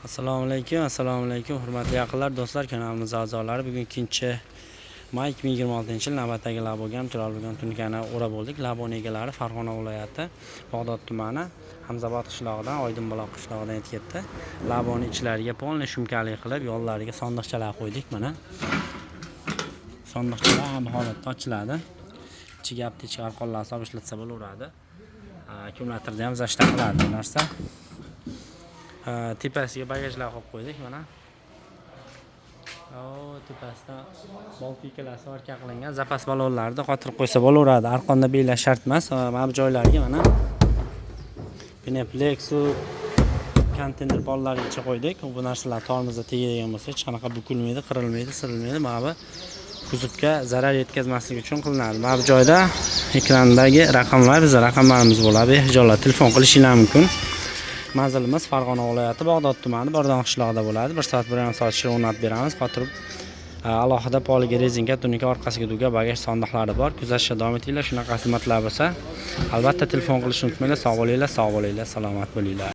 Assalomu alaykum hurmatli yaqinlar, do'stlar, kanalimiz a'zolari. Bugun 2-may 2026-yil navbatdagi Labogam Jalolbigan tunikani o'rab bo'ldik. Laboni egalari Farg'ona viloyati Bog'dod tumani Hamzabod qishlog'idan, Oydinbuloq qishlog'idan yetib ketdi. Laboni ichlariga polni shumkali qilib, yo'llariga sondiqchalar qo'ydik. Mana sondiqchalar ham holatda ochiladi. Ichiga aptechka arqonlarni solib ishlatsa bo'laveradi. Akkumulyatorda ham zashta qiladi bu narsa. Tepasiga bagajlar qo'yib qo'ydik mana. Tepasida boltikalar orqa qilingan zapas balonlarni qotirib qo'ysa bo'laveradi. Arqonda belash shart emas. Mana bu joylarga mana Pineplex konteyner bollarigacha qo'ydik. Bu narsalar tormozda tegadigan bo'lsa, hech qanaqa bukilmaydi, qirilmaydi, sirilmaydi. Mana bu kuzovga zarar yetkazmaslik uchun qilinadi. Mana bu joyda ekrandagi raqamlar, bizning raqamlarimiz bo'ladi. Behijolat telefon qilishingiz mumkin. Manzilimiz Farg'ona viloyati Bog'dod tumani Bordon qishlog'ida bo'ladi. 1 soat 1,5 soat ichida o'rnatib beramiz. Qotirib alohida poliga rezinka, tunika orqasiga duga bagaj sondiqlari bor. Kuzatishda davom etinglar. Shunaqa xizmatlar bo'lsa, albatta telefon qilishni unutmanglar. Sog' bo'linglar, salomat bo'linglar.